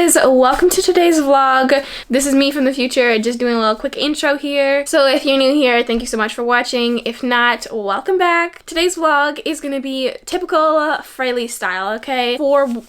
guys, welcome to today's vlog. This is me from the future, just doing a little quick intro here. So if you're new here, thank you so much for watching. If not, welcome back. Today's vlog is gonna be typical freyleyce style, okay?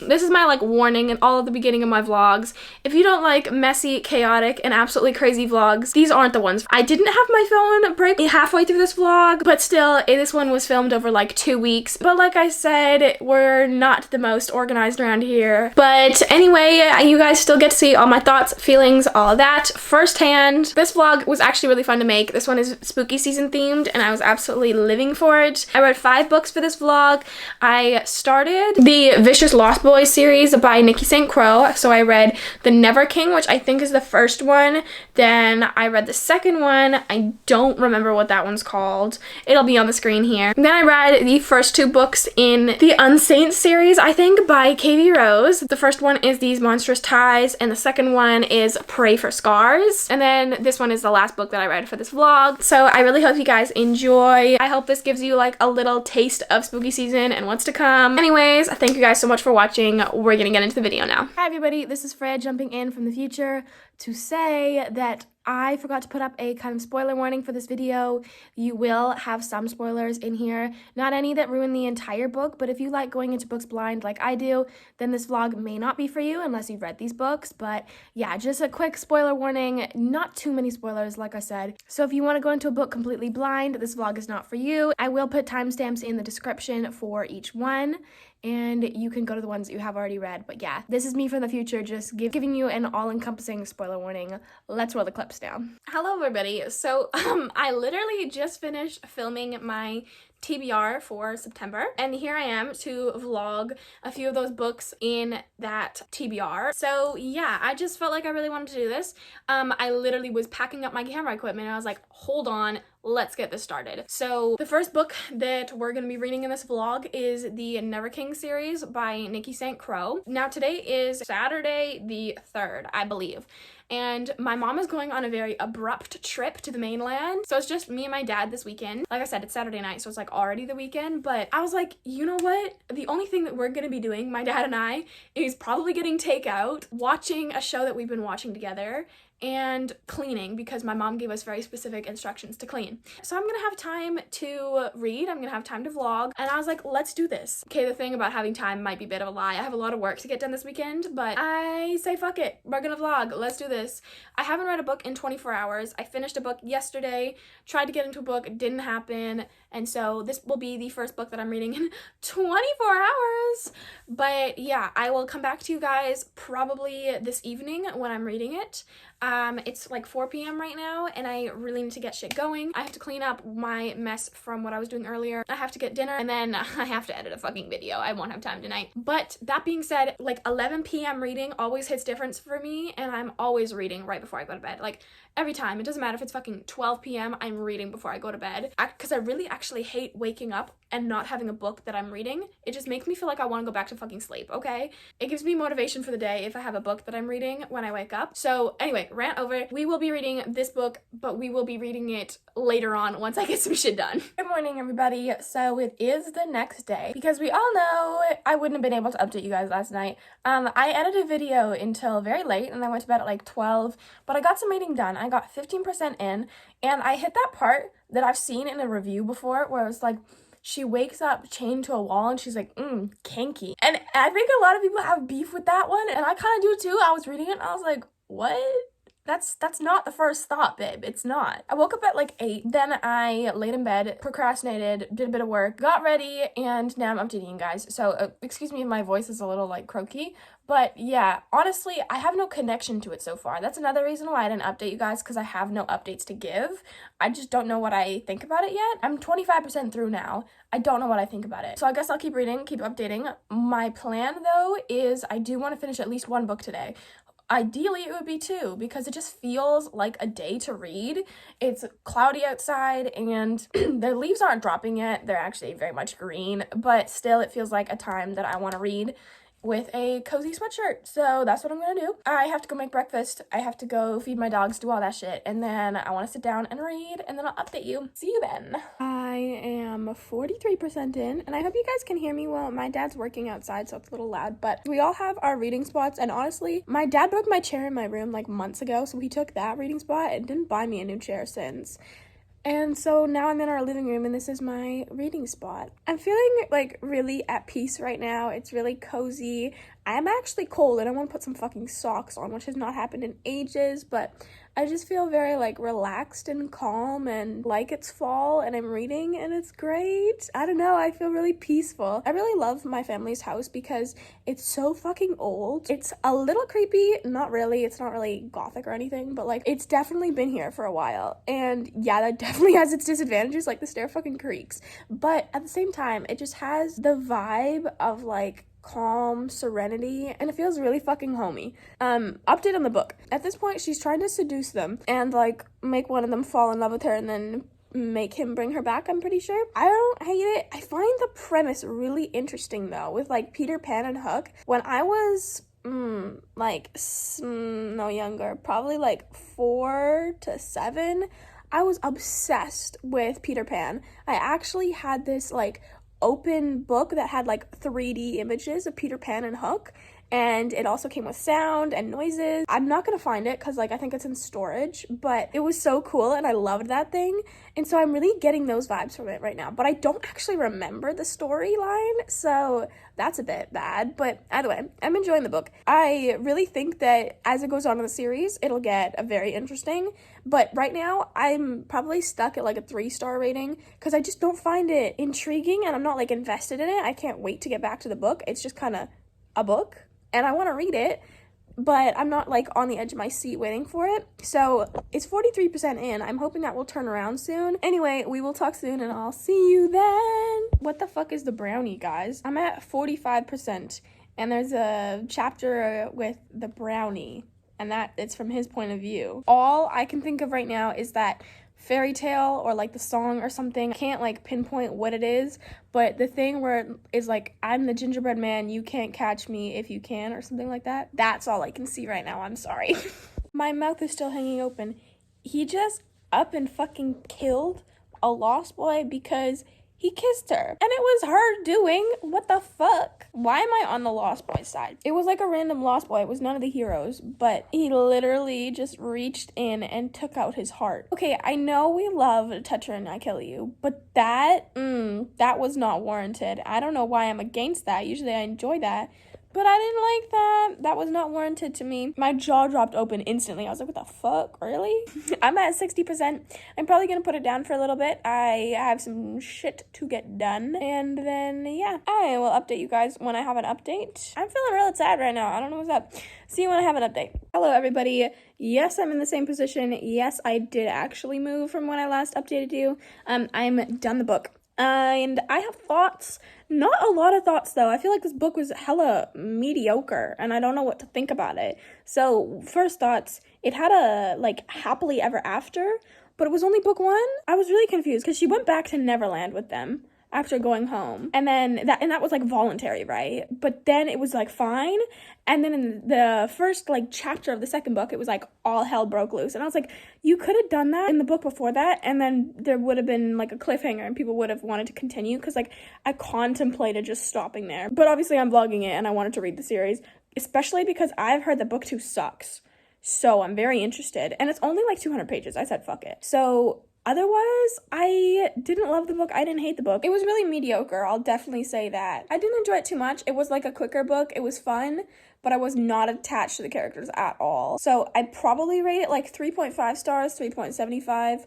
This is my warning in all of the beginning of my vlogs. If you don't like messy, chaotic, and absolutely crazy vlogs, these aren't the ones. I didn't have my phone break halfway through this vlog, but still, this one was filmed over like 2 weeks. But like I said, we're not the most organized around here. But anyway, you guys still get to see all my thoughts, feelings, all of that firsthand. This vlog was actually really fun to make. This one is spooky season themed and I was absolutely living for it. I read 5 books for this vlog. I started the Vicious Lost Boys series by Nikki St. Croix. So I read The Never King, which I think is the first one. Then I read the second one. I don't remember what that one's called. It'll be on the screen here. Then I read the first 2 books in the Unsaint series, I think, by KV Rose. The first one is these Monstrous Ties, and the second one is Pray for Scars. And then this one is the last book that I read for this vlog. So I really hope you guys enjoy. I hope this gives you like a little taste of spooky season and what's to come. Anyways, thank you guys so much for watching. We're gonna get into the video now. Hi everybody, this is Freya jumping in from the future to say that I forgot to put up a kind of spoiler warning for this video. You will have some spoilers in here. Not any that ruin the entire book, but if you like going into books blind like I do, then this vlog may not be for you unless you've read these books. But yeah, just a quick spoiler warning. Not too many spoilers, like I said. So if you want to go into a book completely blind, this vlog is not for you. I will put timestamps in the description for each one, and you can go to the ones that you have already read. But yeah, this is me from the future, just giving you an all-encompassing spoiler warning. Let's roll the clips down. Hello everybody. So I literally just finished filming my TBR for September, and here I am to vlog a few of those books in that TBR. So yeah, I just felt like I really wanted to do this. I literally was packing up my camera equipment and I was like, hold on, let's get this started. So the first book that we're going to be reading in this vlog is the Never King series by Nikki St. Croix. Now today is Saturday the 3rd, I believe. And my mom is going on a very abrupt trip to the mainland. So it's just me and my dad this weekend. Like I said, it's Saturday night, so it's like already the weekend. But I was like, you know what? The only thing that we're gonna be doing, my dad and I, is probably getting takeout, watching a show that we've been watching together, and cleaning, because my mom gave us very specific instructions to clean. So I'm gonna have time to read, I'm gonna have time to vlog, and I was like, let's do this. Okay, the thing about having time might be a bit of a lie. I have a lot of work to get done this weekend, but I say fuck it, we're gonna vlog, let's do this. I haven't read a book in 24 hours. I finished a book yesterday, tried to get into a book, it didn't happen, and so this will be the first book that I'm reading in 24 hours. But yeah, I will come back to you guys probably this evening when I'm reading it. It's like 4 p.m. right now, and I really need to get shit going. I have to clean up my mess from what I was doing earlier. I have to get dinner, and then I have to edit a fucking video. I won't have time tonight. But that being said, like 11 p.m. reading always hits different for me, and I'm always reading right before I go to bed. Like every time. It doesn't matter if it's fucking 12 p.m. I'm reading before I go to bed. Because I really actually hate waking up and not having a book that I'm reading. It just makes me feel like I want to go back to fucking sleep, okay? It gives me motivation for the day if I have a book that I'm reading when I wake up. So anyway, rant over. We will be reading this book, but we will be reading it later on once I get some shit done. Good morning, everybody. So it is the next day, because we all know I wouldn't have been able to update you guys last night. I edited a video until very late, and I went to bed at like 12, but I got some reading done. I got 15% in, and I hit that part that I've seen in a review before where it's like, she wakes up chained to a wall and she's like, kinky. And I think a lot of people have beef with that one, and I kind of do too. I was reading it and I was like, what? That's not the first thought, babe. It's not. I woke up at like 8. Then I laid in bed, procrastinated, did a bit of work, got ready, and now I'm updating you guys. So excuse me if my voice is a little like croaky. But yeah, honestly, I have no connection to it so far. That's another reason why I didn't update you guys, because I have no updates to give. I just don't know what I think about it yet. I'm 25% through now. I don't know what I think about it. So I guess I'll keep reading, keep updating. My plan though is I do want to finish at least 1 book today. Ideally, it would be 2, because it just feels like a day to read. It's cloudy outside, and the leaves aren't dropping yet. They're actually very much green, but still it feels like a time that I want to read with a cozy sweatshirt. So that's what I'm gonna do. I have to go make breakfast. I have to go feed my dogs, do all that shit, and then I want to sit down and read, and then I'll update you. See you then. I am 43% in, and I hope you guys can hear me well. My dad's working outside, so it's a little loud, but we all have our reading spots, and honestly, my dad broke my chair in my room like months ago, so he took that reading spot and didn't buy me a new chair since. And so now I'm in our living room and this is my reading spot. I'm feeling like really at peace right now. It's really cozy. I'm actually cold and I want to put some fucking socks on, which has not happened in ages, but I just feel very like relaxed and calm and like it's fall and I'm reading and it's great. I don't know, I feel really peaceful. I really love my family's house because it's so fucking old. It's a little creepy, not really, it's not really gothic or anything, but like it's definitely been here for a while. And yeah, that definitely has its disadvantages, like the stair fucking creaks. But at the same time, it just has the vibe of like calm serenity and it feels really fucking homey. Update on the book. At this point, she's trying to seduce them and like make one of them fall in love with her and then make him bring her back, I'm pretty sure. I don't hate it. I find the premise really interesting though, with like Peter Pan and Hook. When I was no younger, probably like 4 to 7, I was obsessed with Peter Pan. I actually had this like open book that had like 3D images of Peter Pan and Hook, and it also came with sound and noises. I'm not gonna find it because like I think it's in storage, but it was so cool and I loved that thing, and so I'm really getting those vibes from it right now, but I don't actually remember the storyline, so that's a bit bad. But either way, I'm enjoying the book. I really think that as it goes on in the series, it'll get very interesting, but right now I'm probably stuck at like a 3-star rating because I just don't find it intriguing and I'm not like invested in it. I can't wait to get back to the book. It's just kind of a book and I want to read it, but I'm not like on the edge of my seat waiting for it. So it's 43% in. I'm hoping that will turn around soon. Anyway, we will talk soon and I'll see you then. What the fuck is the brownie, guys? I'm at 45% and there's a chapter with the brownie and that it's from his point of view. All I can think of right now is that fairy tale or like the song or something. I can't like pinpoint what it is, but the thing where it is like, I'm the gingerbread man, you can't catch me if you can, or something like that. That's all I can see right now. I'm sorry. My mouth is still hanging open. He just up and fucking killed a lost boy because he kissed her. And it was her doing. What the fuck? Why am I on the lost boy side? It was like a random lost boy. It was none of the heroes. But he literally just reached in and took out his heart. Okay, I know we love touch her and I kill you. But that was not warranted. I don't know why I'm against that. Usually I enjoy that. But I didn't like that. That was not warranted to me. My jaw dropped open instantly. I was like, what the fuck? Really? I'm at 60%. I'm probably going to put it down for a little bit. I have some shit to get done. And then, yeah, I will update you guys when I have an update. I'm feeling real sad right now. I don't know what's up. See you when I have an update. Hello, everybody. Yes, I'm in the same position. Yes, I did actually move from when I last updated you. I'm done the book. And I have thoughts, not a lot of thoughts though. I feel like this book was hella mediocre and I don't know what to think about it. So first thoughts, it had a like happily ever after, but it was only book 1. I was really confused because she went back to Neverland with them after going home, and then that was like voluntary, right? But then it was like fine, and then in the first like chapter of the second book, it was like all hell broke loose, and I was like, you could have done that in the book before that, and then there would have been like a cliffhanger and people would have wanted to continue, because like I contemplated just stopping there. But obviously I'm vlogging it and I wanted to read the series, especially because I've heard that book 2 sucks, so I'm very interested, and it's only like 200 pages. I said fuck it. So otherwise, I didn't love the book. I didn't hate the book. It was really mediocre. I'll definitely say that. I didn't enjoy it too much. It was like a quicker book. It was fun, but I was not attached to the characters at all. So I'd probably rate it like 3.5 stars, 3.75.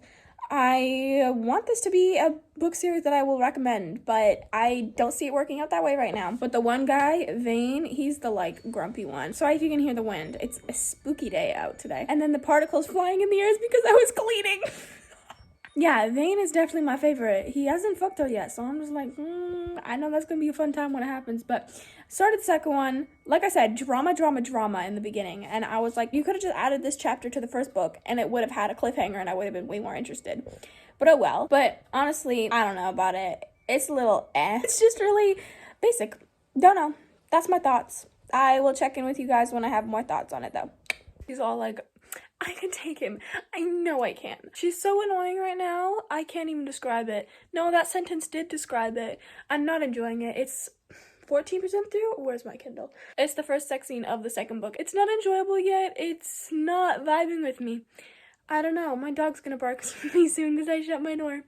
I want this to be a book series that I will recommend, but I don't see it working out that way right now. But the one guy, Vane, he's the like grumpy one. Sorry if you can hear the wind. It's a spooky day out today. And then the particles flying in the air is because I was cleaning. Yeah, Vane is definitely my favorite. He hasn't fucked her yet, so I'm just like, I know that's gonna be a fun time when it happens. But started the second one, like I said, drama in the beginning, and I was like, you could have just added this chapter to the first book and it would have had a cliffhanger and I would have been way more interested. But oh well. But honestly, I don't know about it. It's a little It's just really basic. Don't know. That's my thoughts. I will check in with you guys when I have more thoughts on it though. He's all like, I can take him. I know I can. She's so annoying right now. I can't even describe it. No, that sentence did describe it. I'm not enjoying it. It's 14% through? Where's my Kindle? It's the first sex scene of the second book. It's not enjoyable yet. It's not vibing with me. I don't know. My dog's gonna bark at me soon because I shut my door.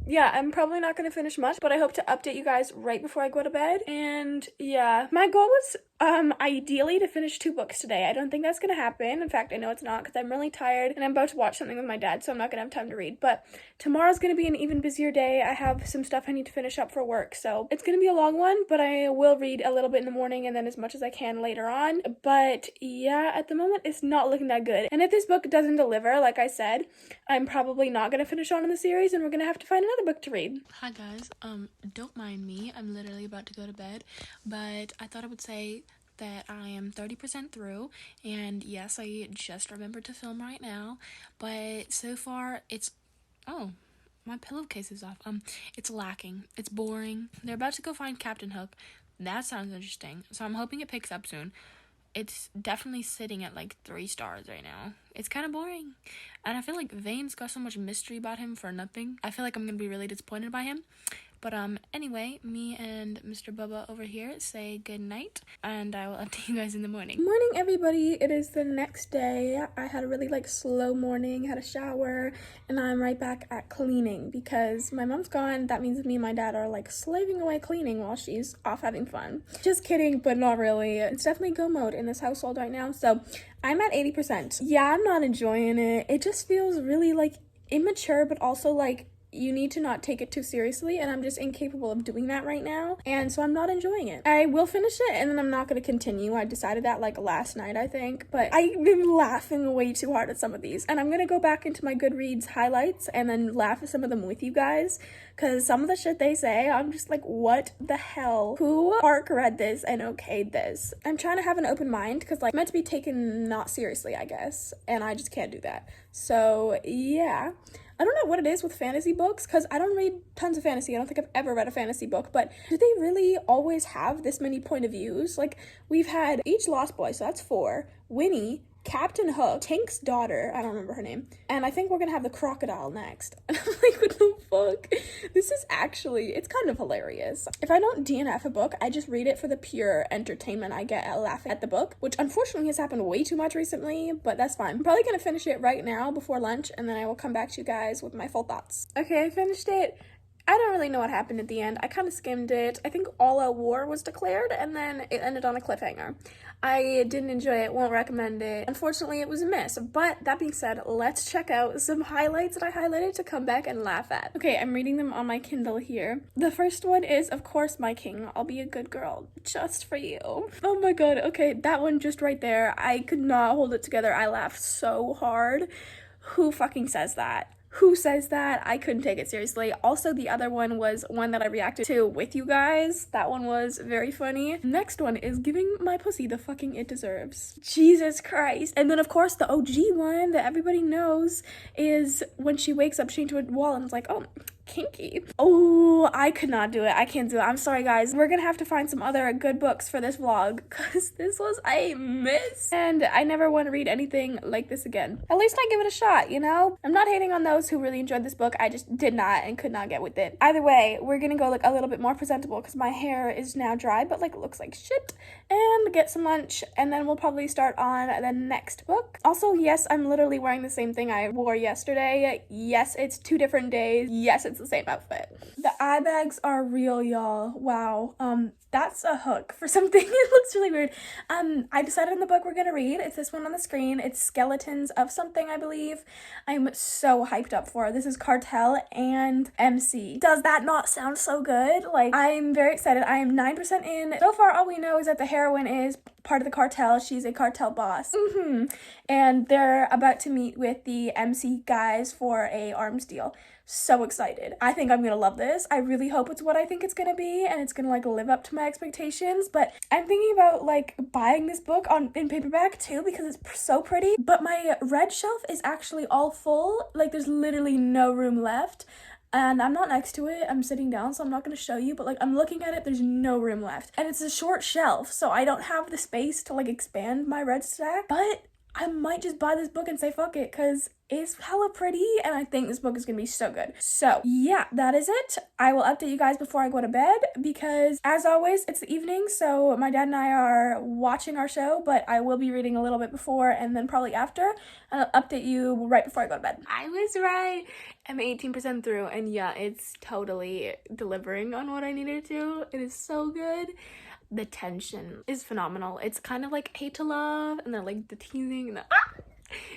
Yeah, I'm probably not gonna finish much, but I hope to update you guys right before I go to bed. And yeah, my goal was ideally to finish 2 books today. I don't think that's gonna happen. In fact, I know it's not because I'm really tired and I'm about to watch something with my dad, so I'm not gonna have time to read. But tomorrow's gonna be an even busier day. I have some stuff I need to finish up for work, so it's gonna be a long one, but I will read a little bit in the morning and then as much as I can later on. But yeah, at the moment it's not looking that good. And if this book doesn't deliver, like I said, I'm probably not gonna finish on in the series and we're gonna have to find another book to read. Hi guys, don't mind me, I'm literally about to go to bed, but I thought I would say that I am 30% through, and yes, I just remembered to film right now, but so far it's, oh, my pillowcase is off, it's lacking, it's boring. They're about to go find Captain Hook. That sounds interesting, so I'm hoping it picks up soon. It's definitely sitting at like 3 stars right now. It's kind of boring. And I feel like Vane's got so much mystery about him for nothing. I feel like I'm going to be really disappointed by him. But anyway, me and Mr. Bubba over here say good night, and I will update you guys in the morning. Morning, everybody. It is the next day. I had a really slow morning, had a shower, and I'm right back at cleaning because my mom's gone. That means me and my dad are slaving away cleaning while she's off having fun. Just kidding, but not really. It's definitely go mode in this household right now. So I'm at 80%. Yeah, I'm not enjoying it. It just feels really immature, but also you need to not take it too seriously, and I'm just incapable of doing that right now, and so I'm not enjoying it. I will finish it, and then I'm not going to continue. I decided that last night, I think, but I've been laughing way too hard at some of these, and I'm going to go back into my Goodreads highlights and then laugh at some of them with you guys, because some of the shit they say, I'm just what the hell? Who arc read this and okayed this? I'm trying to have an open mind, because it's meant to be taken not seriously, I guess, and I just can't do that. So yeah, I don't know what it is with fantasy books, because I don't read tons of fantasy. I don't think I've ever read a fantasy book, but do they really always have this many point of views? We've had each Lost Boy, so that's 4, Winnie, Captain Hook, Tink's daughter, I don't remember her name, and I think we're gonna have the crocodile next. And I'm what the fuck? This is actually, it's kind of hilarious. If I don't DNF a book, I just read it for the pure entertainment I get at laughing at the book, which unfortunately has happened way too much recently, but that's fine. I'm probably gonna finish it right now before lunch, and then I will come back to you guys with my full thoughts. Okay, I finished it. I don't really know what happened at the end. I kind of skimmed it. I think all out war was declared, and then it ended on a cliffhanger. I didn't enjoy it, won't recommend it. Unfortunately, it was a miss. But that being said, let's check out some highlights that I highlighted to come back and laugh at. Okay, I'm reading them on my Kindle here. The first one is, of course, My King. I'll be a good girl just for you. Oh my god, okay, that one just right there. I could not hold it together. I laughed so hard. Who fucking says that? Who says that? I couldn't take it seriously. Also, the other one was one that I reacted to with you guys. That one was very funny. Next one is Giving My Pussy the Fucking It Deserves. Jesus Christ. And then, of course, the OG one that everybody knows is when she wakes up chained to a wall and it's oh, kinky. Oh, I could not do it. I can't do it. I'm sorry, guys. We're gonna have to find some other good books for this vlog because this was a miss. And I never want to read anything like this again. At least I give it a shot, you know? I'm not hating on those who really enjoyed this book. I just did not and could not get with it. Either way, we're gonna go a little bit more presentable because my hair is now dry, but looks like shit. And get some lunch, and then we'll probably start on the next book. Also, yes, I'm literally wearing the same thing I wore yesterday. Yes, it's 2 different days. Yes, it's the same outfit. The eye bags are real, y'all. Wow. That's a hook for something. It looks really weird. I decided on the book we're gonna read. It's this one on the screen. It's Skeletons of Something, I believe. I'm so hyped up for it. This is Cartel and MC. Does that not sound so good? I'm very excited. I am 9% in. So far, all we know is that the heroine is part of the cartel. She's a cartel boss. And they're about to meet with the MC guys for a arms deal. So excited. I think I'm gonna love this. I really hope it's what I think it's gonna be and it's gonna live up to my expectations, but I'm thinking about buying this book in paperback too because it's so pretty, but my red shelf is actually all full. There's literally no room left. And I'm not next to it, I'm sitting down, so I'm not going to show you, but I'm looking at it, there's no room left. And it's a short shelf, so I don't have the space to expand my red stack, but I might just buy this book and say fuck it, because it's hella pretty and I think this book is gonna be so good. So yeah, that is it. I will update you guys before I go to bed because as always it's the evening, so my dad and I are watching our show, but I will be reading a little bit before and then probably after. I'll update you right before I go to bed. I was right. I'm 18% through and yeah, it's totally delivering on what I needed to. It is so good. The tension is phenomenal. It's kind of like hate to love and then like the teasing and the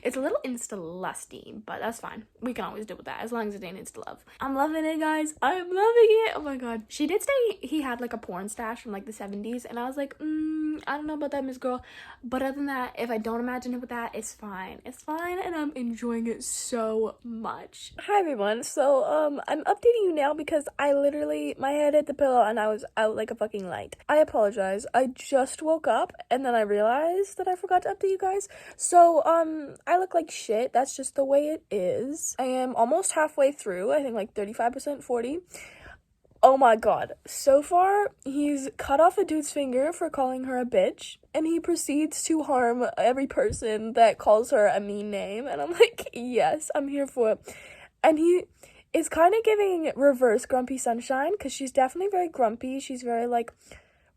it's a little insta-lusty, but that's fine. We can always deal with that as long as it ain't insta-love. I'm loving it, guys. I'm loving it. Oh my god. She did say he had like a porn stash from like the 70s, and I was like, I don't know about that, Miss Girl. But other than that, if I don't imagine it with that, it's fine. It's fine, and I'm enjoying it so much. Hi, everyone. So, I'm updating you now because I literally, my head hit the pillow and I was out like a fucking light. I apologize. I just woke up and then I realized that I forgot to update you guys. So, I look like shit. That's just the way it is. I am almost halfway through. I think like 35%, 40. Oh my god. So far, he's cut off a dude's finger for calling her a bitch, and he proceeds to harm every person that calls her a mean name, and I'm like, yes, I'm here for it. And he is kind of giving reverse Grumpy Sunshine, because she's definitely very grumpy. She's very, like,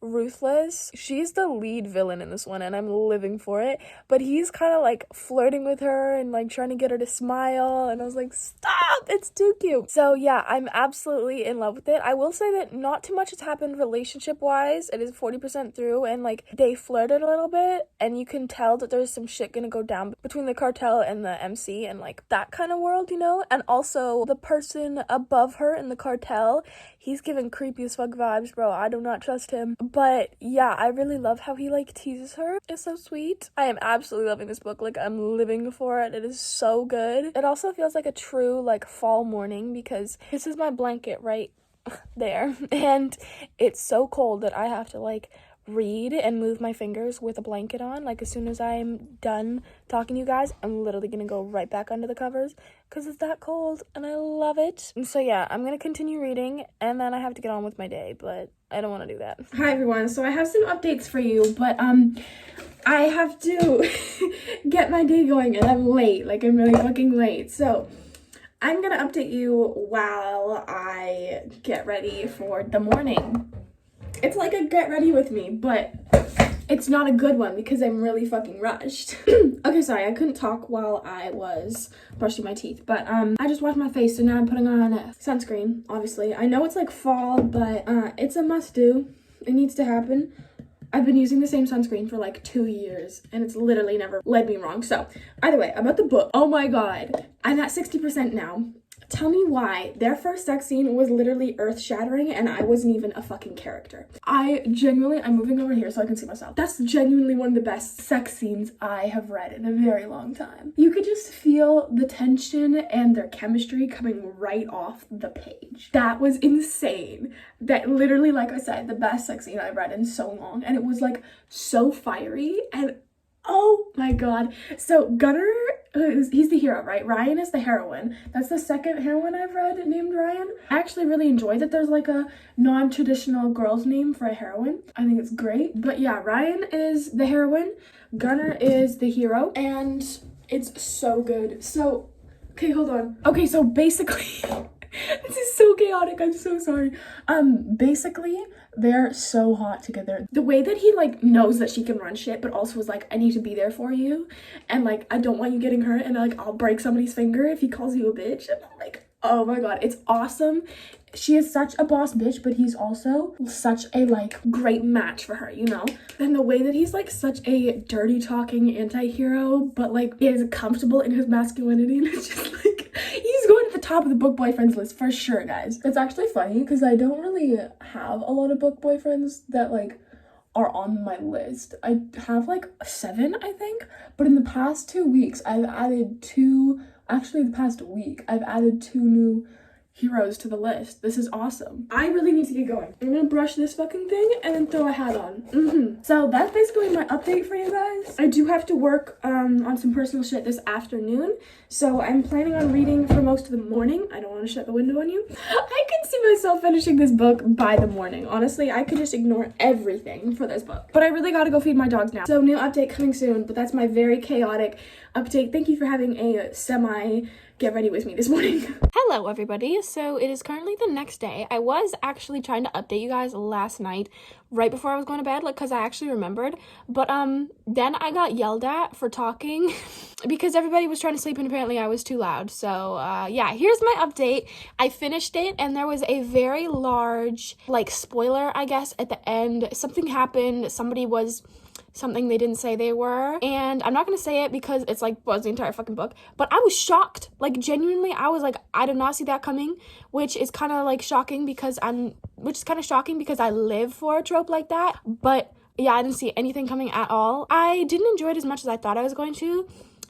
ruthless. She's the lead villain in this one and I'm living for it, but he's kind of like flirting with her and like trying to get her to smile, and I was like, stop, it's too cute. So yeah, I'm absolutely in love with it. I will say that not too much has happened relationship wise. It is 40% through and like they flirted a little bit and you can tell that there's some shit gonna go down between the cartel and the MC and like that kind of world, you know. And also the person above her in the cartel, he's giving creepy as fuck vibes, bro. I do not trust him. But yeah, I really love how he like teases her. It's so sweet. I am absolutely loving this book. Like, I'm living for it. It is so good. It also feels like a true like fall morning because this is my blanket right there. And it's so cold that I have to like read and move my fingers with a blanket on. Like, as soon as I'm done talking to you guys, I'm literally gonna go right back under the covers because it's that cold and I love it. And so yeah, I'm gonna continue reading and then I have to get on with my day, but I don't want to do that. Hi everyone, so I have some updates for you, but I have to get my day going and I'm late. Like, I'm really fucking late, so I'm gonna update you while I get ready for the morning. It's like a get ready with me, but it's not a good one because I'm really fucking rushed. Okay, sorry, I couldn't talk while I was brushing my teeth, but I just washed my face, so now I'm putting on sunscreen, obviously. I know it's like fall, but it's a must do. It needs to happen. I've been using the same sunscreen for like 2 years, and it's literally never led me wrong. So, either way, about the book. Oh my god, I'm at 60% now. Tell me why their first sex scene was literally earth-shattering and I wasn't even a fucking character. I'm moving over here so I can see myself. That's genuinely one of the best sex scenes I have read in a very long time. You could just feel the tension and their chemistry coming right off the page. That was insane. That literally, like I said, the best sex scene I've read in so long, and it was like so fiery and oh my god. So Gunnar, he's the hero, right? Ryan is the heroine. That's the second heroine I've read named Ryan. I actually really enjoy that there's like a non-traditional girl's name for a heroine. I think it's great. But yeah, Ryan is the heroine, Gunnar is the hero, and it's so good. So, okay, hold on. Okay, so basically, this is so chaotic, I'm so sorry. Basically, they're so hot together. The way that he like knows that she can run shit, but also is like, I need to be there for you, and like, I don't want you getting hurt, and like, I'll break somebody's finger if he calls you a bitch. And I'm like, oh my god, it's awesome. She is such a boss bitch, but he's also such a like great match for her, you know? And the way that he's like such a dirty talking anti-hero, but like is comfortable in his masculinity, and it's just like, he's going to the top of the book boyfriends list for sure, guys. It's actually funny because I don't really have a lot of book boyfriends that like are on my list. I have like 7, I think, but in the past 2 weeks I've added 2, actually the past week I've added 2 new heroes to the list. This is awesome. I really need to get going. I'm gonna brush this fucking thing and then throw a hat on. So that's basically my update for you guys. I do have to work on some personal shit this afternoon, so I'm planning on reading for most of the morning. I don't want to shut the window on you. I can see myself finishing this book by the morning. Honestly, I could just ignore everything for this book. But I really gotta go feed my dogs now. So new update coming soon, but that's my very chaotic update. Thank you for having a semi get ready with me this morning. Hello everybody. So it is currently the next day. I was actually trying to update you guys last night right before I was going to bed, like, because I actually remembered, but then I got yelled at for talking because everybody was trying to sleep and apparently I was too loud. So yeah, here's my update. I finished it and there was a very large like spoiler, I guess, at the end. Something happened. Somebody was something they didn't say they were, and I'm not gonna say it because it's like was the entire fucking book, but I was shocked. Like, genuinely, I was like, I did not see that coming, which is kind of like shocking because I live for a trope like that. But yeah, I didn't see anything coming at all. I didn't enjoy it as much as I thought I was going to,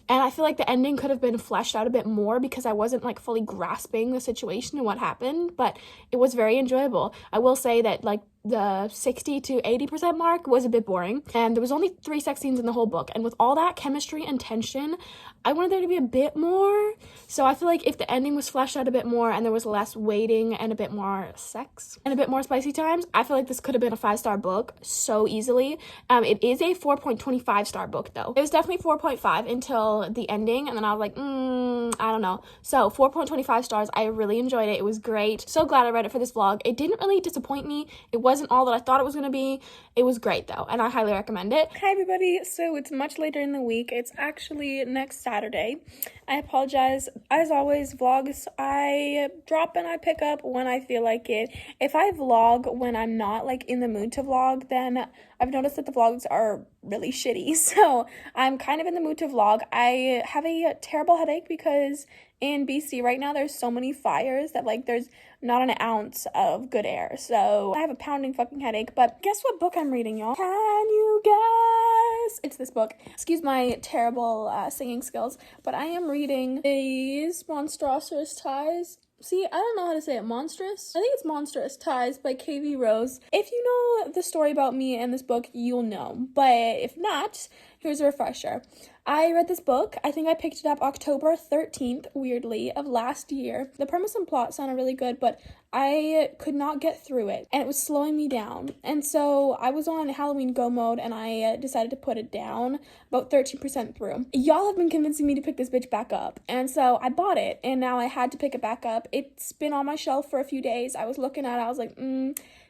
and I feel like the ending could have been fleshed out a bit more because I wasn't like fully grasping the situation and what happened, but it was very enjoyable. I will say that like the 60 to 80% mark was a bit boring, and there was only 3 sex scenes in the whole book, and with all that chemistry and tension, I wanted there to be a bit more. So I feel like if the ending was fleshed out a bit more and there was less waiting and a bit more sex and a bit more spicy times, I feel like this could have been a 5-star book so easily. It is a 4.25 star book though. It was definitely 4.5 until the ending, and then I was like, I don't know. So 4.25 stars. I really enjoyed it. It was great. So glad I read it for this vlog. It didn't really disappoint me. It wasn't all that I thought it was going to be. It was great though, and I highly recommend it. Hi everybody. So it's much later in the week. It's actually next Saturday. I apologize. As always, vlogs, I drop and I pick up when I feel like it. If I vlog when I'm not like in the mood to vlog, then I've noticed that the vlogs are really shitty. So I'm kind of in the mood to vlog. I have a terrible headache because in BC right now there's so many fires that like there's not an ounce of good air. So I have a pounding fucking headache. But guess what book I'm reading, y'all? Can you guess? It's this book. Excuse my terrible singing skills, but I am reading these Monstrous Ties. See, I don't know how to say it. Monstrous? I think it's Monstrous Ties by KV Rose. If you know the story about me and this book, you'll know. But if not, here's a refresher. I read this book. I think I picked it up October 13th, weirdly, of last year. The premise and plot sounded really good, but I could not get through it, and it was slowing me down. And so I was on Halloween go mode, and I decided to put it down about 13% through. Y'all have been convincing me to pick this bitch back up, and so I bought it, and now I had to pick it back up. It's been on my shelf for a few days. I was looking at it. I was like,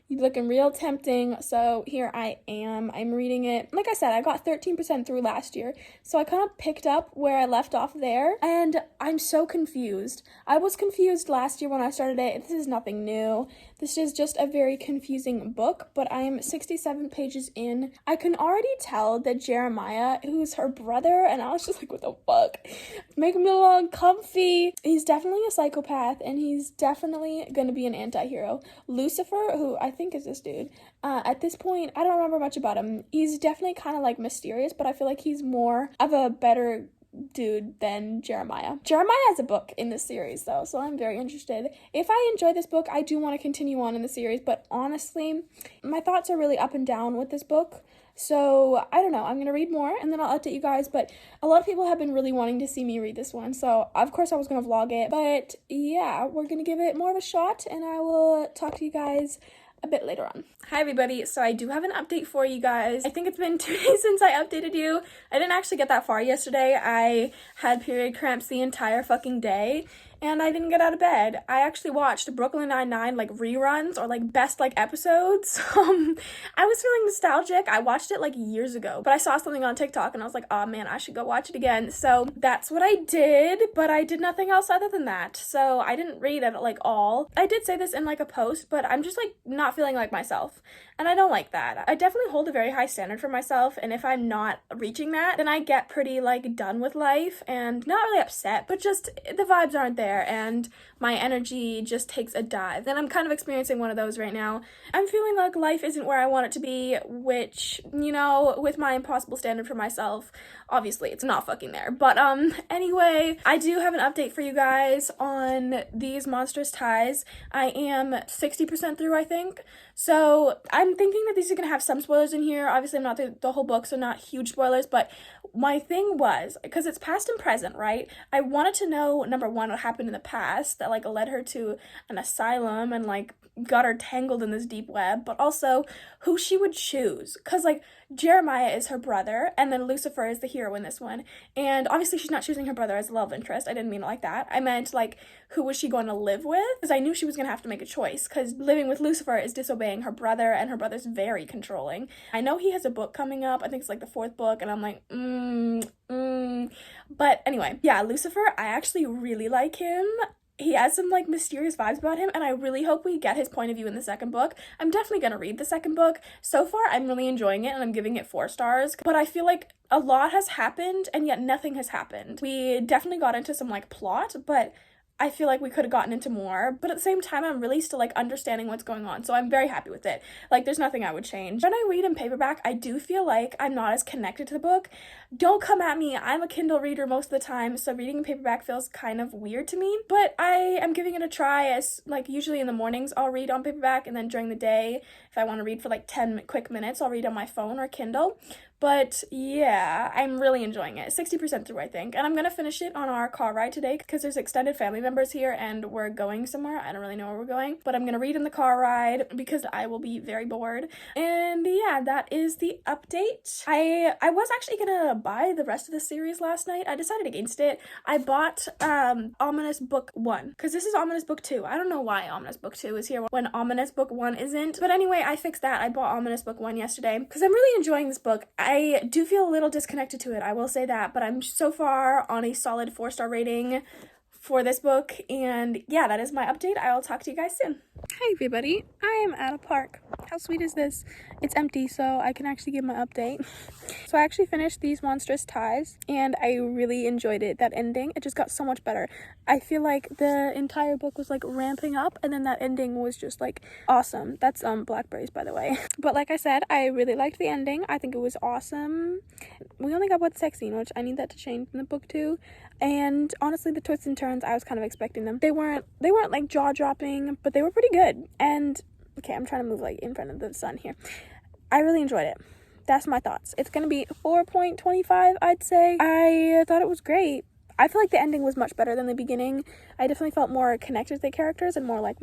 you're looking real tempting, so here I am. I'm reading it. Like I said, I got 13% through last year, so I kind of picked up where I left off there, and I'm so confused. I was confused last year when I started it. This is nothing new. This is just a very confusing book, but I am 67 pages in. I can already tell that Jeremiah, who's her brother, and I was just like, what the fuck? Making me a little uncomfy. He's definitely a psychopath, and he's definitely gonna be an anti-hero. Lucifer, who I think is this dude, at this point, I don't remember much about him. He's definitely kind of like mysterious, but I feel like he's more of a better dude than Jeremiah. Jeremiah has a book in this series though, so I'm very interested. If I enjoy this book, I do want to continue on in the series, but honestly, my thoughts are really up and down with this book. So I don't know, I'm gonna read more and then I'll update you guys, but a lot of people have been really wanting to see me read this one, so of course I was gonna vlog it, but yeah, we're gonna give it more of a shot and I will talk to you guys a bit later on. Hi everybody, so I do have an update for you guys. I think it's been 2 days since I updated you. I didn't actually get that far yesterday. I had period cramps the entire fucking day and I didn't get out of bed. I actually watched Brooklyn Nine-Nine like reruns or like best like episodes. I was feeling nostalgic. I watched it like years ago, but I saw something on TikTok and I was like, oh man, I should go watch it again. So that's what I did, but I did nothing else other than that. So I didn't read it like all. I did say this in like a post, but I'm just like not feeling like myself. And I don't like that. I definitely hold a very high standard for myself, and if I'm not reaching that, then I get pretty like done with life and not really upset, but just the vibes aren't there. there and my energy just takes a dive. And I'm kind of experiencing one of those right now. I'm feeling like life isn't where I want it to be, which, you know, with my impossible standard for myself, obviously it's not fucking there. But anyway, I do have an update for you guys on these Monstrous Ties. I am 60% through, I think. So I'm thinking that these are going to have some spoilers in here. Obviously, I'm not through the whole book, so not huge spoilers, but my thing was, because it's past and present, right? I wanted to know, number one, what happened in the past that, like, led her to an asylum and, like, got her tangled in this deep web, but also who she would choose. Because, like, Jeremiah is her brother, and then Lucifer is the hero in this one. And obviously, she's not choosing her brother as a love interest. I didn't mean it like that. I meant, like, who was she going to live with? Because I knew she was going to have to make a choice, because living with Lucifer is disobeying her brother, and her brother's very controlling. I know he has a book coming up. I think it's, like, the 4th book, and I'm like, But anyway, yeah, Lucifer, I actually really like him. He has some, like, mysterious vibes about him, and I really hope we get his point of view in the 2nd book. I'm definitely gonna read the 2nd book. So far, I'm really enjoying it, and I'm giving it 4 stars, but I feel like a lot has happened, and yet nothing has happened. We definitely got into some, like, plot, but I feel like we could have gotten into more, but at the same time, I'm really still, like, understanding what's going on, so I'm very happy with it. Like, there's nothing I would change. When I read in paperback, I do feel like I'm not as connected to the book. Don't come at me, I'm a Kindle reader most of the time, so reading in paperback feels kind of weird to me, but I am giving it a try, as, like, usually in the mornings I'll read on paperback, and then during the day, if I want to read for, like, 10 quick minutes, I'll read on my phone or Kindle. But yeah, I'm really enjoying it. 60% through, I think. And I'm going to finish it on our car ride today because there's extended family members here and we're going somewhere. I don't really know where we're going, but I'm going to read in the car ride because I will be very bored. And yeah, that is the update. I was actually going to buy the rest of the series last night. I decided against it. I bought Ominous Book 1 because this is Ominous Book 2. I don't know why Ominous Book 2 is here when Ominous Book 1 isn't. But anyway, I fixed that. I bought Ominous Book 1 yesterday because I'm really enjoying this book. I do feel a little disconnected to it, I will say that, but I'm so far on a solid 4-star rating for this book, and yeah, that is my update. I will talk to you guys soon. Hi everybody, I am at a park. How sweet is this? It's empty, so I can actually give my update. So I actually finished these Monstrous Ties, and I really enjoyed it. That ending, it just got so much better. I feel like the entire book was like ramping up, and then that ending was just like awesome. That's blackberries, by the way. But like I said, I really liked the ending. I think it was awesome. We only got one sex scene, which I need that to change in the book too. And honestly, the twists and turns, I was kind of expecting them. They weren't like jaw-dropping, but they were pretty good. And okay, I'm trying to move like in front of the sun here. I really enjoyed it. That's my thoughts. It's gonna be 4.25, I'd say. I thought it was great. I feel like the ending was much better than the beginning. I definitely felt more connected to the characters and more like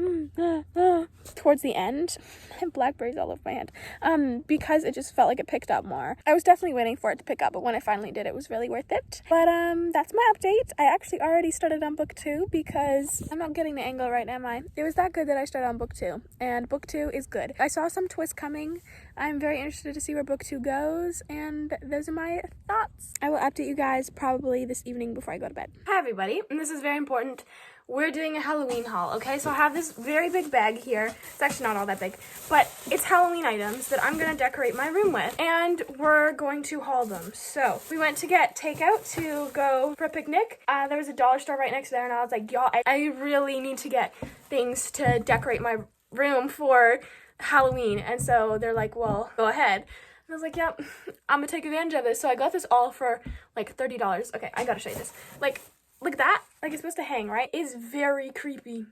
towards the end. I have blackberries all over my hand. Because it just felt like it picked up more. I was definitely waiting for it to pick up, but when it finally did, it was really worth it. But that's my update. I actually already started on book 2 because I'm not getting the angle right, am I? It was that good that I started on book 2, and book 2 is good. I saw some twists coming. I'm very interested to see where book 2 goes, and those are my thoughts. I will update you guys probably this evening before I go to bed. Hi everybody, and this is very important. We're doing a Halloween haul, okay? So I have this very big bag here. It's actually not all that big, but it's Halloween items that I'm gonna decorate my room with, and we're going to haul them. So we went to get takeout to go for a picnic. There was a dollar store right next there, and I was like, y'all, I really need to get things to decorate my room for Halloween. And so they're like, well, go ahead. And I was like, yep, I'm gonna take advantage of this. So I got this all for like $30. Okay, I gotta show you this. Like, look at that. Like, it's supposed to hang, right? It's very creepy.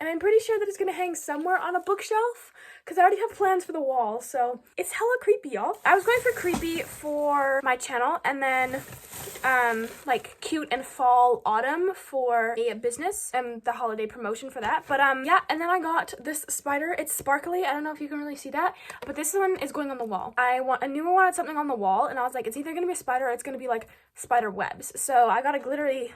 And I'm pretty sure that it's gonna hang somewhere on a bookshelf because I already have plans for the wall. So it's hella creepy, y'all. I was going for creepy for my channel, and then like cute and fall autumn for a business and the holiday promotion for that. But yeah, and then I got this spider. It's sparkly. I don't know if you can really see that, but this one is going on the wall. I knew I wanted something on the wall, and I was like, it's either gonna be a spider or it's gonna be like spider webs. So I got a glittery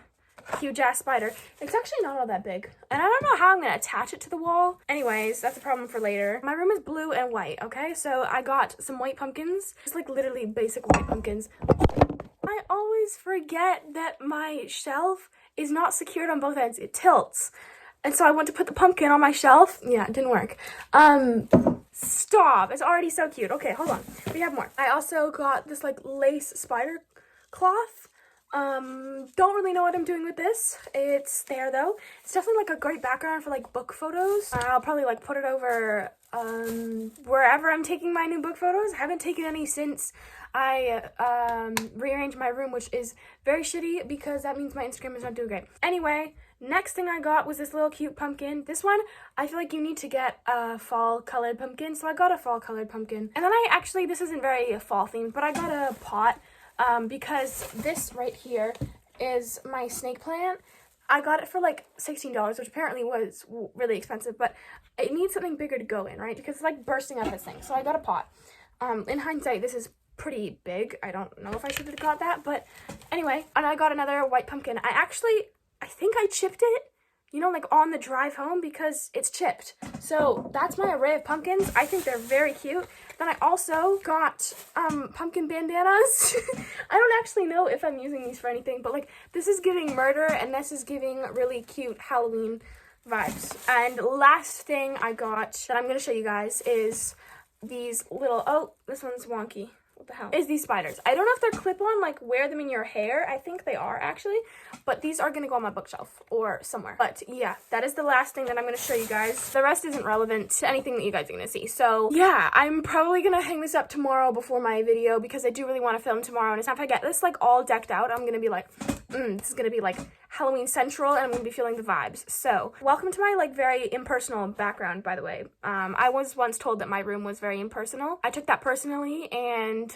huge ass spider. It's actually not all that big, and I don't know how I'm gonna attach it to the wall. Anyways, that's a problem for later. My room is blue and white, okay? So I got some white pumpkins, just like literally basic white pumpkins. I always forget that my shelf is not secured on both ends. It tilts. And so I went to put the pumpkin on my shelf. Yeah, it didn't work. Stop. It's already so cute. Okay, hold on. We have more. I also got this like lace spider cloth. Don't really know what I'm doing with this. It's there though. It's definitely like a great background for like book photos. I'll probably like put it over wherever I'm taking my new book photos. I haven't taken any since I rearranged my room, which is very shitty because that means my Instagram is not doing great. Anyway, next thing I got was this little cute pumpkin. This one, I feel like you need to get a fall colored pumpkin, so I got a fall colored pumpkin. And then this isn't very fall themed, but I got a pot because this right here is my snake plant. I got it for like $16, which apparently was really expensive, but it needs something bigger to go in, right? Because it's like bursting out of this thing. So I got a pot. In hindsight, this is pretty big. I don't know if I should have got that, but anyway. And I got another white pumpkin. I think I chipped it, you know, like on the drive home because it's chipped. So that's my array of pumpkins. I think they're very cute. Then I also got pumpkin bandanas. I don't actually know if I'm using these for anything, but like this is giving murder and this is giving really cute Halloween vibes. And last thing I got that I'm going to show you guys is these little, oh, this one's wonky. What the hell? Is these spiders. I don't know if they're clip-on, like wear them in your hair. I think they are actually, but these are gonna go on my bookshelf or somewhere. But yeah, that is the last thing that I'm gonna show you guys. The rest isn't relevant to anything that you guys are gonna see. So yeah, I'm probably gonna hang this up tomorrow before my video because I do really want to film tomorrow. And it's not if I get this like all decked out, I'm gonna be like, this is gonna be like Halloween Central and I'm gonna be feeling the vibes. So welcome to my like very impersonal background, by the way. I was once told that my room was very impersonal. I took that personally, and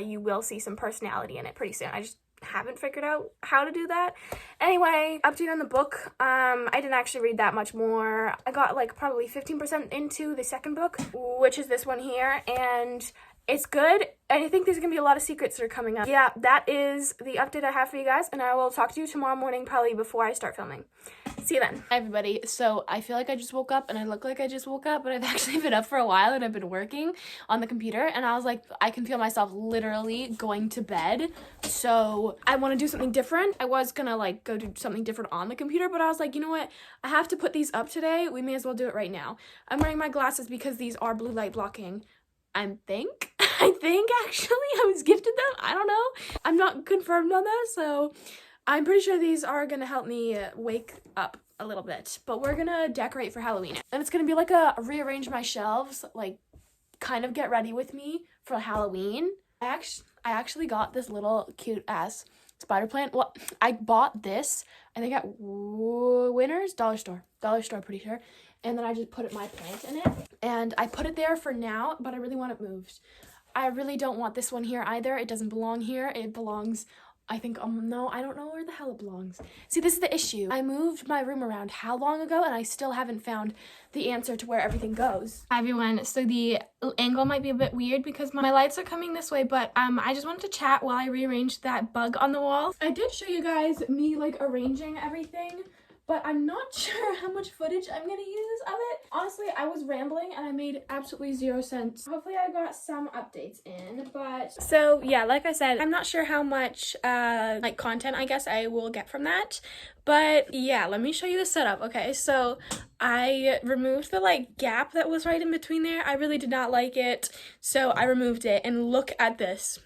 you will see some personality in it pretty soon. I just haven't figured out how to do that. Anyway, update on the book. I didn't actually read that much more. I got like probably 15% into the second book, which is this one here, and it's good, and I think there's gonna be a lot of secrets that are coming up. Yeah, that is the update I have for you guys, and I will talk to you tomorrow morning, probably before I start filming. See you then. Hi everybody. So I feel like I just woke up and I look like I just woke up, but I've actually been up for a while and I've been working on the computer, and I was like, I can feel myself literally going to bed. So I want to do something different. I was gonna like go do something different on the computer, but I was like, you know what? I have to put these up today. We may as well do it right now. I'm wearing my glasses because these are blue light blocking. I think actually I was gifted them. I don't know. I'm not confirmed on that, so I'm pretty sure these are gonna help me wake up a little bit. But we're gonna decorate for Halloween. And it's gonna be like a rearrange my shelves, like kind of get ready with me for Halloween. I actually got this little cute ass spider plant. Well, I bought this, I think at Winners, Dollar Store, pretty sure. And then I just put my plant in it. And I put it there for now, but I really want it moved. I really don't want this one here either. It doesn't belong here. It belongs, I think, no, I don't know where the hell it belongs. See, this is the issue. I moved my room around how long ago, and I still haven't found the answer to where everything goes. Hi everyone. So the angle might be a bit weird because my lights are coming this way, but I just wanted to chat while I rearranged that bug on the wall. I did show you guys me like arranging everything, but I'm not sure how much footage I'm gonna use of it. Honestly, I was rambling and I made absolutely zero sense. Hopefully I got some updates in, but so yeah, like I said, I'm not sure how much like content I guess I will get from that, but yeah, let me show you the setup. Okay, so I removed the like gap that was right in between there. I really did not like it, so I removed it, and look at this.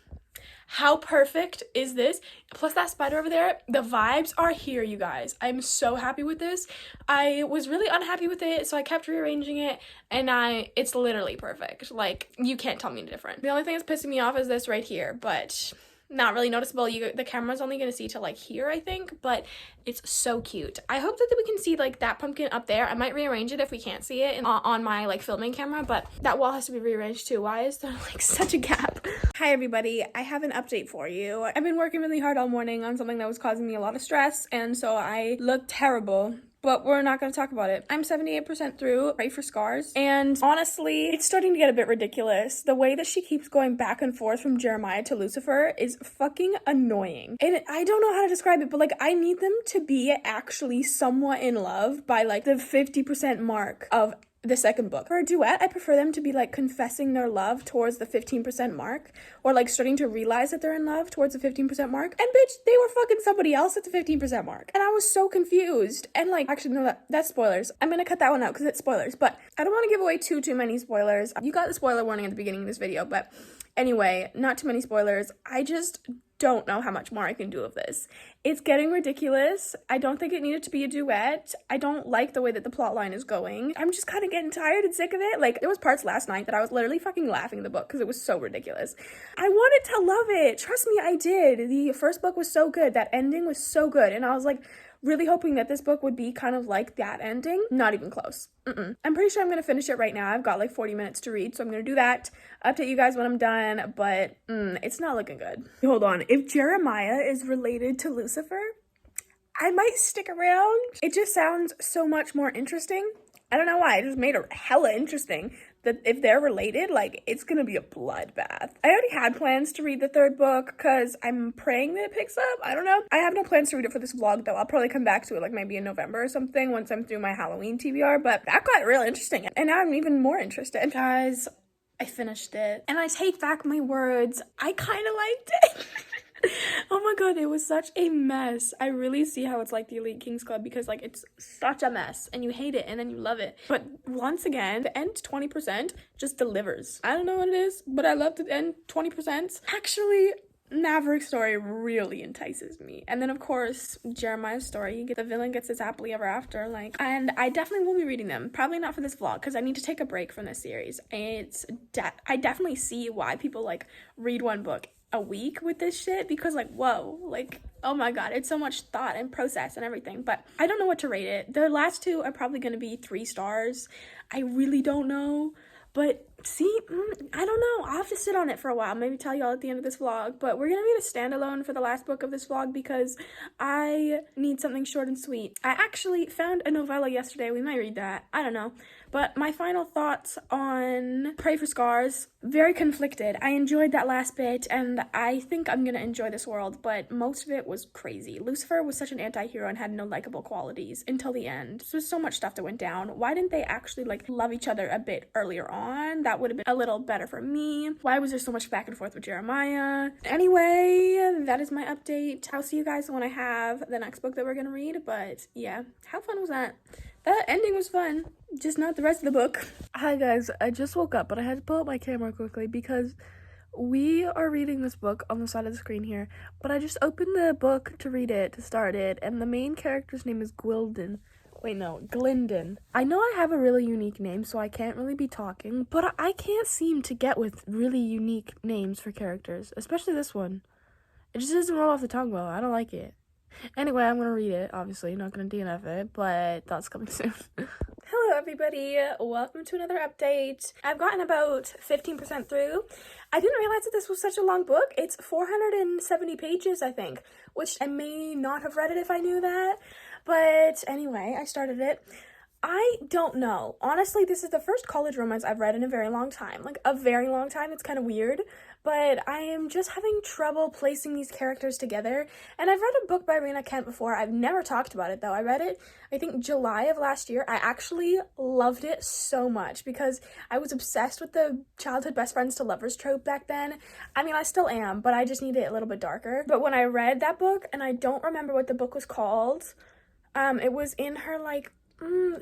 How perfect is this? Plus that spider over there, the vibes are here, you guys. I'm so happy with this. I was really unhappy with it, so I kept rearranging it, and it's literally perfect. Like, you can't tell me any different. The only thing that's pissing me off is this right here, but not really noticeable. The camera's only gonna see to like here, I think, but it's so cute. I hope that we can see like that pumpkin up there. I might rearrange it if we can't see it on my like filming camera, but that wall has to be rearranged too. Why is there like such a gap? Hi everybody, I have an update for you. I've been working really hard all morning on something that was causing me a lot of stress, and so I look terrible. But we're not going to talk about it. I'm 78% through Pray for Scars, and honestly, it's starting to get a bit ridiculous. The way that she keeps going back and forth from Jeremiah to Lucifer is fucking annoying. And I don't know how to describe it, but like I need them to be actually somewhat in love by like the 50% mark of the second book. For a duet, I prefer them to be like confessing their love towards the 15% mark, or like starting to realize that they're in love towards the 15% mark. And bitch, they were fucking somebody else at the 15% mark. And I was so confused. And like, actually no, that's spoilers. I'm gonna cut that one out because it's spoilers, but I don't want to give away too many spoilers. You got the spoiler warning at the beginning of this video, but anyway, not too many spoilers. I just don't know how much more I can do of this. It's getting ridiculous. I don't think it needed to be a duet. I don't like the way that the plot line is going. I'm just kind of getting tired and sick of it. Like, there was parts last night that I was literally fucking laughing in the book because it was so ridiculous. I wanted to love it. Trust me, I did. The first book was so good. That ending was so good. And I was like, really hoping that this book would be kind of like that ending. Not even close. I'm pretty sure I'm going to finish it right now. I've got like 40 minutes to read, so I'm going to do that. Update you guys when I'm done, but it's not looking good. Hold on. If Jeremiah is related to Lucifer, I might stick around. It just sounds so much more interesting. I don't know why. It just made it hella interesting that if they're related, like, it's gonna be a bloodbath. I already had plans to read the third book because I'm praying that it picks up. I don't know. I have no plans to read it for this vlog, though. I'll probably come back to it, like, maybe in November or something once I'm through my Halloween TBR, but that got real interesting, and now I'm even more interested. Guys, I finished it, and I take back my words. I kind of liked it. Oh my god, it was such a mess. I really see how it's like the Elite Kings Club because, like, it's such a mess and you hate it and then you love it. But once again, the end 20% just delivers. I don't know what it is, but I love the end 20%. Actually, Maverick's story really entices me. And then, of course, Jeremiah's story. The villain gets his happily ever after, like, and I definitely will be reading them. Probably not for this vlog, because I need to take a break from this series. I definitely see why people, like, read one book a week with this shit, because, like, whoa, like, oh my god, it's so much thought and process and everything. But I don't know what to rate it. The last two are probably going to be 3 stars. I really don't know. But see, I don't know. I'll have to sit on it for a while. Maybe tell y'all at the end of this vlog. But we're going to read a standalone for the last book of this vlog because I need something short and sweet. I actually found a novella yesterday. We might read that. I don't know. But my final thoughts on Pray for Scars, very conflicted. I enjoyed that last bit, and I think I'm going to enjoy this world, but most of it was crazy. Lucifer was such an anti-hero and had no likable qualities until the end. So there's so much stuff that went down. Why didn't they actually, like, love each other a bit earlier on? That would have been a little better for me. Why was there so much back and forth with Jeremiah? Anyway, that is my update. I'll see you guys when I have the next book that we're going to read, but yeah, how fun was that? That ending was fun, just not the rest of the book. Hi guys, I just woke up, but I had to pull up my camera quickly because we are reading this book on the side of the screen here, but I just opened the book to read it, to start it, and the main character's name is Glindon. I know I have a really unique name, so I can't really be talking, but I can't seem to get with really unique names for characters, especially this one. It just doesn't roll off the tongue well. I don't like it. Anyway, I'm going to read it, obviously, not going to DNF it, but that's coming soon. Hello everybody, welcome to another update. I've gotten about 15% through. I didn't realize that this was such a long book. It's 470 pages, I think, which I may not have read it if I knew that, but anyway, I started it. I don't know. Honestly, this is the first college romance I've read in a very long time. Like, a very long time. It's kind of weird. But I am just having trouble placing these characters together. And I've read a book by Rena Kent before. I've never talked about it, though. I read it, I think, July of last year. I actually loved it so much because I was obsessed with the childhood best friends to lovers trope back then. I mean, I still am, but I just need it a little bit darker. But when I read that book, and I don't remember what the book was called, it was in her, like,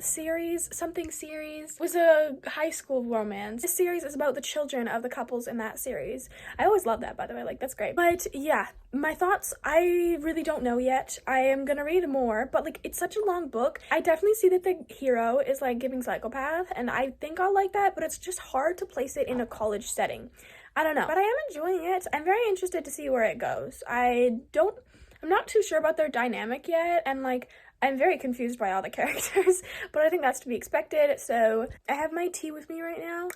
series, it was a high school romance. This series is about the children of the couples in that series. I always love that, by the way, like, that's great. But yeah, my thoughts, I really don't know yet. I am gonna read more, but, like, it's such a long book. I definitely see that the hero is, like, giving psychopath, and I think I'll like that, but it's just hard to place it in a college setting. I don't know, but I am enjoying it. I'm very interested to see where it goes. I'm not too sure about their dynamic yet, and, like, I'm very confused by all the characters, but I think that's to be expected. So I have my tea with me right now.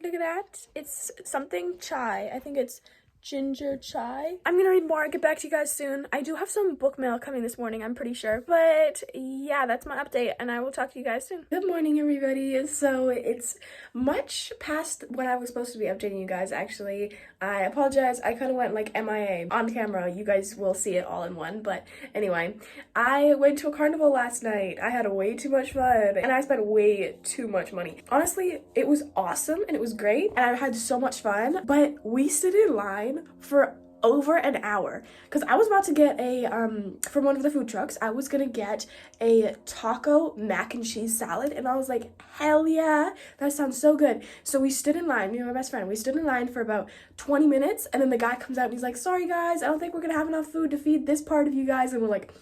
Look at that. It's something chai. I think it's ginger chai. I'm gonna read more. I'll get back to you guys soon. I do have some book mail coming this morning, I'm pretty sure. But yeah, that's my update, and I will talk to you guys soon. Good morning, everybody. So it's much past when I was supposed to be updating you guys, actually. I apologize. I kind of went, like, MIA on camera. You guys will see it all in one. But anyway, I went to a carnival last night. I had way too much fun, and I spent way too much money. Honestly, it was awesome, and it was great, and I had so much fun. But we stood in line for over an hour because I was about to get a from one of the food trucks. I was gonna get a taco mac and cheese salad, and I was like, hell yeah, that sounds so good. So we stood in line, me and my best friend, we stood in line for about 20 minutes, and then the guy comes out and he's like, sorry guys, I don't think we're gonna have enough food to feed this part of you guys. And we're like,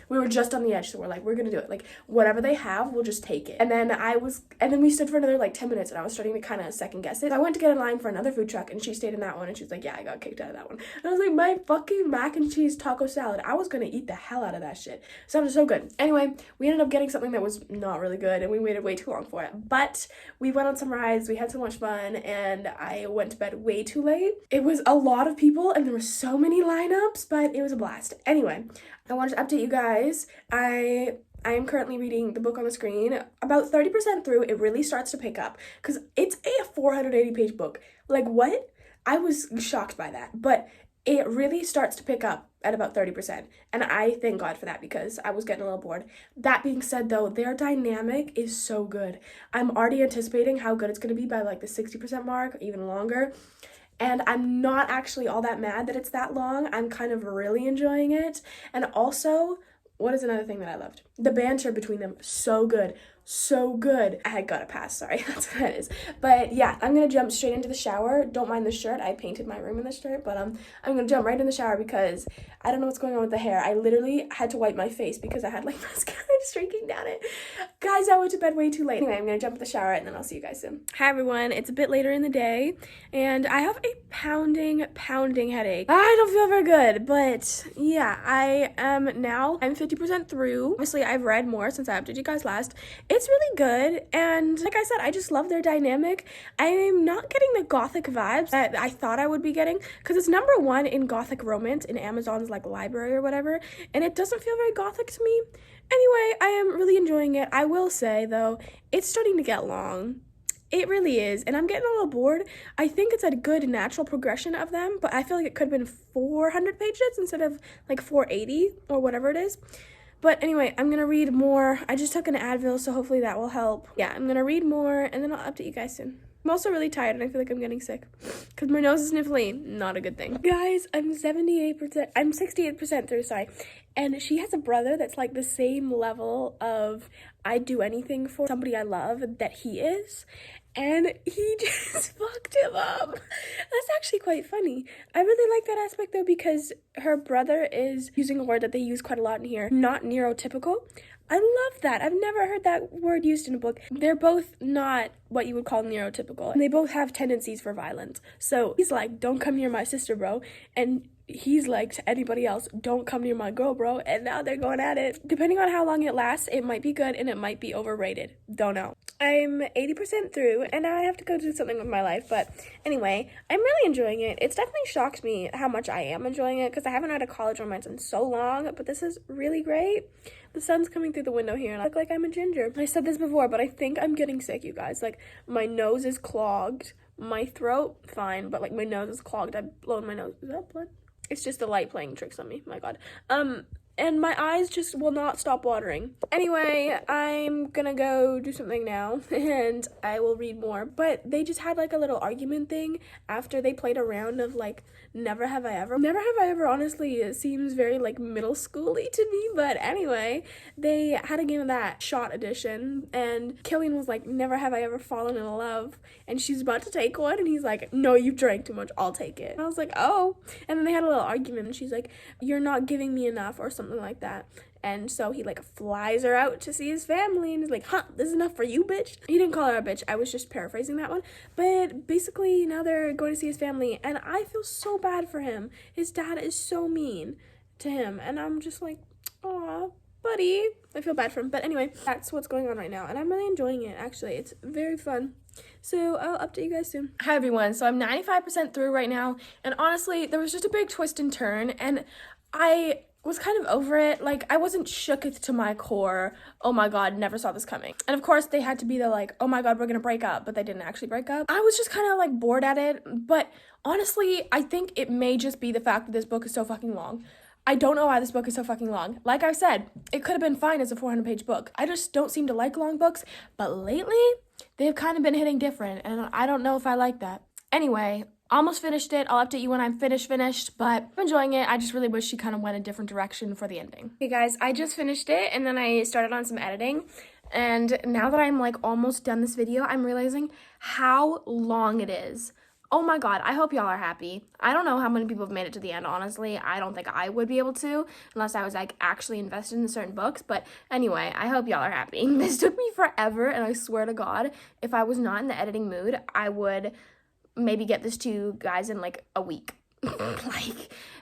we were just on the edge, so we're like, we're gonna do it. Like, whatever they have, we'll just take it. And then we stood for another like 10 minutes, and I was starting to kind of second guess it. I went to get in line for another food truck, and she stayed in that one, and she was like, yeah, I got kicked out of that one. And I was like, my fucking mac and cheese taco salad, I was gonna eat the hell out of that shit. It sounded so good. Anyway, we ended up getting something that was not really good, and we waited way too long for it. But we went on some rides, we had so much fun, and I went to bed way too late. It was a lot of people, and there were so many lineups, but it was a blast. Anyway, I wanted to update you guys. I am currently reading the book on the screen. About 30% through, it really starts to pick up because it's a 480-page book. Like, what? I was shocked by that, but it really starts to pick up at about 30%, and I thank God for that because I was getting a little bored. That being said, though, their dynamic is so good. I'm already anticipating how good it's going to be by, like, the 60% mark, even longer. And I'm not actually all that mad that it's that long. I'm kind of really enjoying it. And also, what is another thing that I loved? The banter between them, so good. So good. I got a pass, sorry, that's what that is. But yeah, I'm gonna jump straight into the shower. Don't mind the shirt, I painted my room in this shirt, but I'm gonna jump right in the shower because I don't know what's going on with the hair. I literally had to wipe my face because I had like mascara streaking down it. Guys, I went to bed way too late. Anyway, I'm gonna jump in the shower and then I'll see you guys soon. Hi everyone, it's a bit later in the day and I have a pounding headache. I don't feel very good, but yeah, I'm 50% through. Obviously, I've read more since I updated you guys last. It's really good, and like I said, I just love their dynamic. I'm not getting the gothic vibes that I thought I would be getting, because it's #1 in gothic romance in Amazon's like library or whatever, and it doesn't feel very gothic to me. Anyway, I am really enjoying it. I will say, though, it's starting to get long. It really is, and I'm getting a little bored. I think it's a good natural progression of them, but I feel like it could have been 400 pages instead of like 480 or whatever it is. But anyway, I'm gonna read more. I just took an Advil, so hopefully that will help. Yeah, I'm gonna read more, and then I'll update you guys soon. I'm also really tired, and I feel like I'm getting sick because my nose is sniffly. Not a good thing. Guys, I'm 68% through, sorry. And she has a brother that's like the same level of I'd do anything for somebody I love that he is. And he just fucked him up. That's actually quite funny. I really like that aspect, though, because her brother is using a word that they use quite a lot in here, not neurotypical. I love that. I've never heard that word used in a book. They're both not what you would call neurotypical, and they both have tendencies for violence. So he's like, don't come near my sister, bro. And he's like to anybody else, don't come near my girl, bro. And now they're going at it. Depending on how long it lasts, it might be good and it might be overrated. Don't know. I'm 80% through, and now I have to go do something with my life. But anyway, I'm really enjoying it. It's definitely shocked me how much I am enjoying it, because I haven't read a college romance in so long, but this is really great. The sun's coming through the window here, and I look like I'm a ginger. I said this before, but I think I'm getting sick, you guys. Like, my nose is clogged. My throat, fine, but like my nose is clogged. I've blown my nose. Is that blood? It's just the light playing tricks on me. My God. And my eyes just will not stop watering. Anyway, I'm gonna go do something now, and I will read more. But they just had like a little argument thing after they played a round of like Never Have I Ever. Never Have I Ever, honestly, it seems very like middle schooly to me. But anyway, they had a game of that, shot edition, and Killian was like, never have I ever fallen in love. And she's about to take one, and he's like, no, you've drank too much, I'll take it. And I was like, oh. And then they had a little argument, and she's like, you're not giving me enough, or something like that. And so he like flies her out to see his family, and he's like, huh, this is enough for you, bitch. He didn't call her a bitch, I was just paraphrasing that one. But basically now they're going to see his family, and I feel so bad for him. His dad is so mean to him, and I'm just like, aw, buddy. I feel bad for him. But anyway, that's what's going on right now, and I'm really enjoying it. Actually, it's very fun. So I'll update you guys soon. Hi everyone, so I'm 95% through right now, and honestly, there was just a big twist and turn, and I was kind of over it. Like, I wasn't shooketh to my core, oh my God, never saw this coming. And of course, they had to be the like, oh my God, we're gonna break up, but they didn't actually break up. I was just kind of like bored at it, but honestly, I think it may just be the fact that this book is so fucking long. I don't know why this book is so fucking long. Like I said, it could have been fine as a 400-page book. I just don't seem to like long books, but lately, they've kind of been hitting different, and I don't know if I like that. Anyway, Almost finished it. I'll update you when I'm finished, but I'm enjoying it. I just really wish she kind of went a different direction for the ending. Okay guys, I just finished it and then I started on some editing. And now that I'm like almost done this video, I'm realizing how long it is. Oh my god, I hope y'all are happy. I don't know how many people have made it to the end, honestly. I don't think I would be able to unless I was like actually invested in certain books. But anyway, I hope y'all are happy. This took me forever, and I swear to God, if I was not in the editing mood, I would maybe get this to you guys in like a week.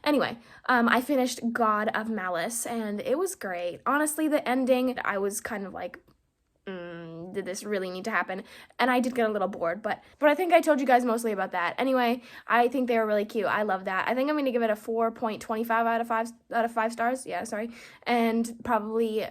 Anyway, I finished God of Malice, and it was great. Honestly, the ending, I was kind of like, did this really need to happen? And I did get a little bored, but I think I told you guys mostly about that. Anyway, I think they were really cute. I love that. I think I'm going to give it a 4.25 out of 5 stars. Yeah, sorry. And probably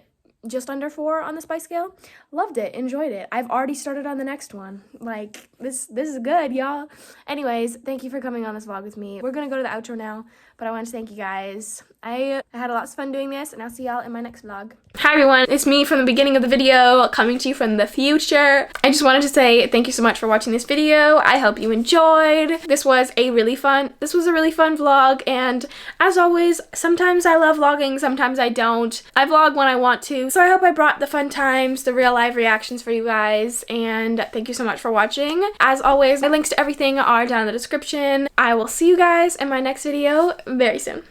just under 4 on the spice scale. Loved it. Enjoyed it. I've already started on the next one. Like, this is good, y'all. Anyways, thank you for coming on this vlog with me. We're going to go to the outro now, but I want to thank you guys. I had lots of fun doing this, and I'll see y'all in my next vlog. Hi everyone, it's me from the beginning of the video, coming to you from the future. I just wanted to say thank you so much for watching this video. I hope you enjoyed. This was a really fun vlog, and as always, sometimes I love vlogging, sometimes I don't. I vlog when I want to, so I hope I brought the fun times, the real live reactions for you guys, and thank you so much for watching. As always, my links to everything are down in the description. I will see you guys in my next video very soon.